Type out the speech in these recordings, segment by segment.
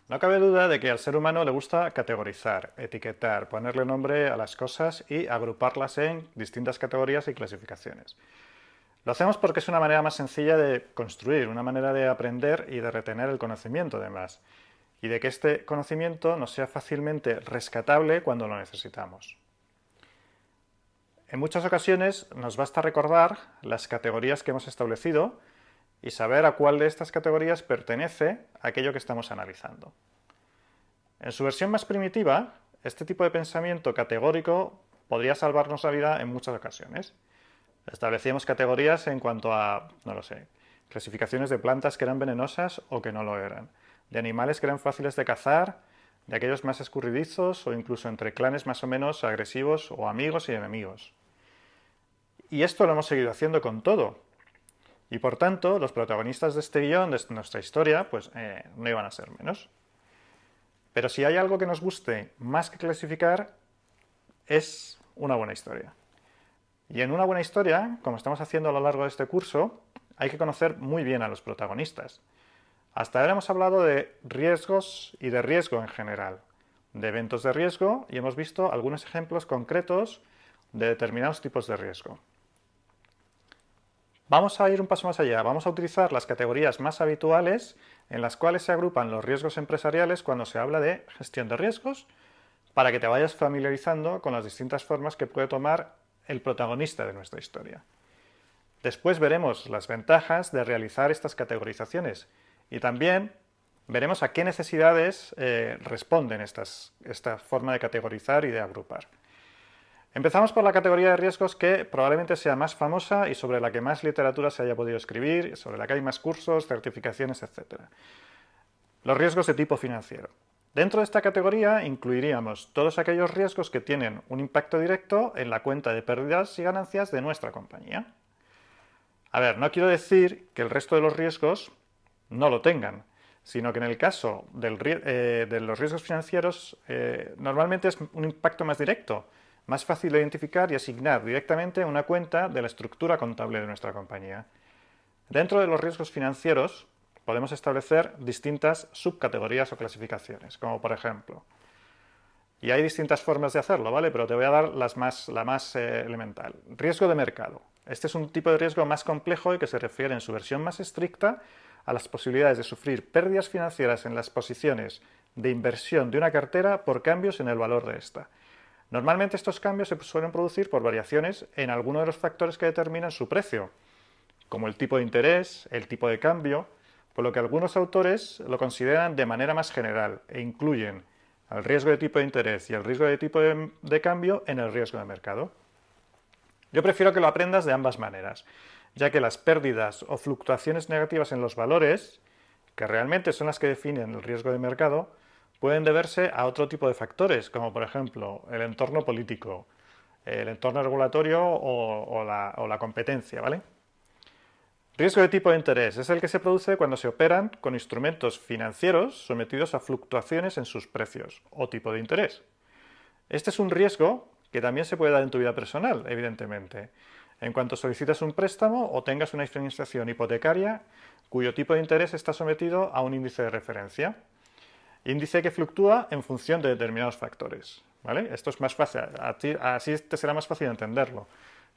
No cabe duda de que al ser humano le gusta categorizar, etiquetar, ponerle nombre a las cosas y agruparlas en distintas categorías y clasificaciones. Lo hacemos porque es una manera más sencilla de construir, una manera de aprender y de retener el conocimiento además, y de que este conocimiento nos sea fácilmente rescatable cuando lo necesitamos. En muchas ocasiones nos basta recordar las categorías que hemos establecido y saber a cuál de estas categorías pertenece aquello que estamos analizando. En su versión más primitiva, este tipo de pensamiento categórico podría salvarnos la vida en muchas ocasiones. Establecíamos categorías en cuanto a, no lo sé, clasificaciones de plantas que eran venenosas o que no lo eran, de animales que eran fáciles de cazar, de aquellos más escurridizos o incluso entre clanes más o menos agresivos o amigos y enemigos. Y esto lo hemos seguido haciendo con todo. Y por tanto, los protagonistas de este guión, de nuestra historia, pues no iban a ser menos. Pero si hay algo que nos guste más que clasificar, es una buena historia. Y en una buena historia, como estamos haciendo a lo largo de este curso, hay que conocer muy bien a los protagonistas. Hasta ahora hemos hablado de riesgos y de riesgo en general, de eventos de riesgo, y hemos visto algunos ejemplos concretos de determinados tipos de riesgo. Vamos a ir un paso más allá, vamos a utilizar las categorías más habituales en las cuales se agrupan los riesgos empresariales cuando se habla de gestión de riesgos, para que te vayas familiarizando con las distintas formas que puede tomar el protagonista de nuestra historia. Después veremos las ventajas de realizar estas categorizaciones y también veremos a qué necesidades responden esta forma de categorizar y de agrupar. Empezamos por la categoría de riesgos que probablemente sea más famosa y sobre la que más literatura se haya podido escribir, sobre la que hay más cursos, certificaciones, etc. Los riesgos de tipo financiero. Dentro de esta categoría incluiríamos todos aquellos riesgos que tienen un impacto directo en la cuenta de pérdidas y ganancias de nuestra compañía. A ver, no quiero decir que el resto de los riesgos no lo tengan, sino que en el caso de los riesgos financieros normalmente es un impacto más directo, más fácil de identificar y asignar directamente a una cuenta de la estructura contable de nuestra compañía. Dentro de los riesgos financieros podemos establecer distintas subcategorías o clasificaciones, como por ejemplo, y hay distintas formas de hacerlo, ¿vale? Pero te voy a dar la más elemental. Riesgo de mercado. Este es un tipo de riesgo más complejo y que se refiere en su versión más estricta a las posibilidades de sufrir pérdidas financieras en las posiciones de inversión de una cartera por cambios en el valor de esta. Normalmente estos cambios se suelen producir por variaciones en alguno de los factores que determinan su precio, como el tipo de interés, el tipo de cambio, por lo que algunos autores lo consideran de manera más general e incluyen el riesgo de tipo de interés y el riesgo de tipo de cambio en el riesgo de mercado. Yo prefiero que lo aprendas de ambas maneras, ya que las pérdidas o fluctuaciones negativas en los valores, que realmente son las que definen el riesgo de mercado, pueden deberse a otro tipo de factores, como por ejemplo el entorno político, el entorno regulatorio o la competencia, ¿vale? Riesgo de tipo de interés es el que se produce cuando se operan con instrumentos financieros sometidos a fluctuaciones en sus precios o tipo de interés. Este es un riesgo que también se puede dar en tu vida personal, evidentemente. En cuanto solicitas un préstamo o tengas una financiación hipotecaria cuyo tipo de interés está sometido a un índice de referencia. Índice que fluctúa en función de determinados factores. ¿Vale? Esto es más fácil, así te será más fácil entenderlo.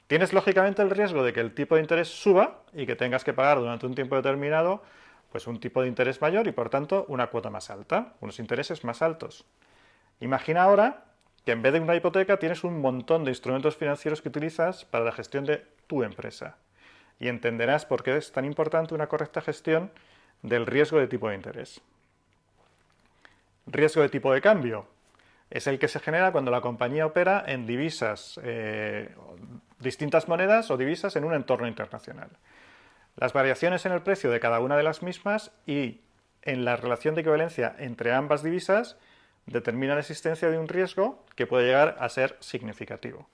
Tienes lógicamente el riesgo de que el tipo de interés suba y que tengas que pagar durante un tiempo determinado pues un tipo de interés mayor y por tanto una cuota más alta, unos intereses más altos. Imagina ahora que en vez de una hipoteca tienes un montón de instrumentos financieros que utilizas para la gestión de tu empresa. Y entenderás por qué es tan importante una correcta gestión del riesgo de tipo de interés. Riesgo de tipo de cambio. Es el que se genera cuando la compañía opera en divisas, distintas monedas o divisas en un entorno internacional. Las variaciones en el precio de cada una de las mismas y en la relación de equivalencia entre ambas divisas determina la existencia de un riesgo que puede llegar a ser significativo.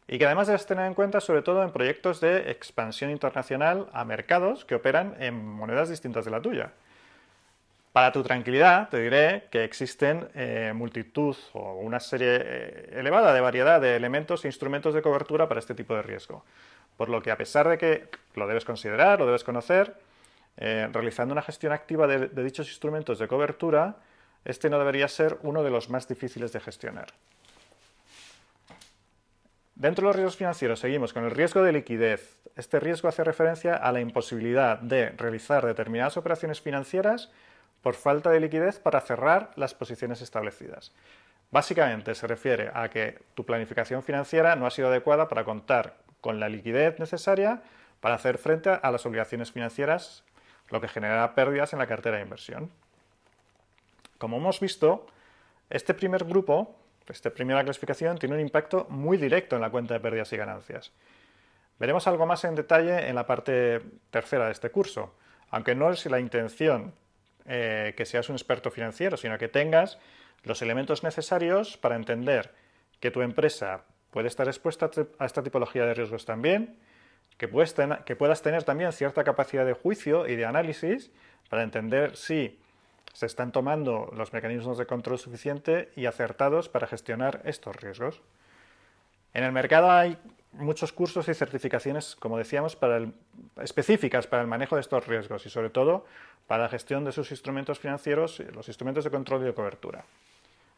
Y que además debes tener en cuenta sobre todo en proyectos de expansión internacional a mercados que operan en monedas distintas de la tuya. Para tu tranquilidad, te diré que existen multitud o una serie elevada de variedad de elementos e instrumentos de cobertura para este tipo de riesgo. Por lo que, a pesar de que lo debes considerar, lo debes conocer, realizando una gestión activa de dichos instrumentos de cobertura, este no debería ser uno de los más difíciles de gestionar. Dentro de los riesgos financieros seguimos con el riesgo de liquidez. Este riesgo hace referencia a la imposibilidad de realizar determinadas operaciones financieras por falta de liquidez para cerrar las posiciones establecidas. Básicamente se refiere a que tu planificación financiera no ha sido adecuada para contar con la liquidez necesaria para hacer frente a las obligaciones financieras, lo que generará pérdidas en la cartera de inversión. Como hemos visto, este primer grupo, esta primera clasificación, tiene un impacto muy directo en la cuenta de pérdidas y ganancias. Veremos algo más en detalle en la parte tercera de este curso, aunque no es la intención que seas un experto financiero, sino que tengas los elementos necesarios para entender que tu empresa puede estar expuesta a esta tipología de riesgos también, que puedas tener también cierta capacidad de juicio y de análisis para entender si se están tomando los mecanismos de control suficiente y acertados para gestionar estos riesgos. En el mercado hay muchos cursos y certificaciones, como decíamos, específicas para el manejo de estos riesgos y sobre todo para la gestión de sus instrumentos financieros, los instrumentos de control y de cobertura.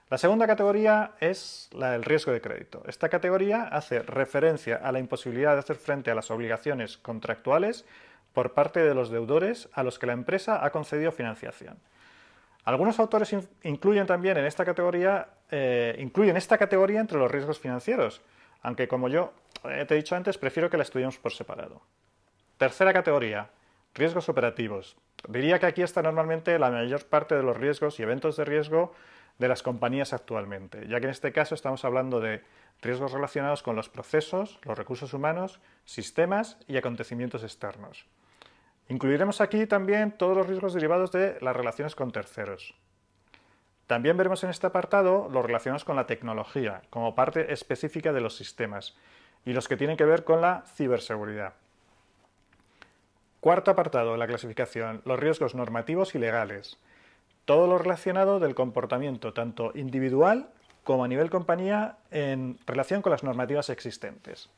La segunda categoría es la del riesgo de crédito. Esta categoría hace referencia a la imposibilidad de hacer frente a las obligaciones contractuales por parte de los deudores a los que la empresa ha concedido financiación. Algunos autores incluyen también en esta categoría, entre los riesgos financieros, aunque como yo te he dicho antes, prefiero que la estudiemos por separado. Tercera categoría, riesgos operativos. Diría que aquí está normalmente la mayor parte de los riesgos y eventos de riesgo de las compañías actualmente, ya que en este caso estamos hablando de riesgos relacionados con los procesos, los recursos humanos, sistemas y acontecimientos externos. Incluiremos aquí también todos los riesgos derivados de las relaciones con terceros. También veremos en este apartado los relacionados con la tecnología, como parte específica de los sistemas, y los que tienen que ver con la ciberseguridad. Cuarto apartado de la clasificación, los riesgos normativos y legales. Todo lo relacionado del comportamiento tanto individual como a nivel compañía en relación con las normativas existentes.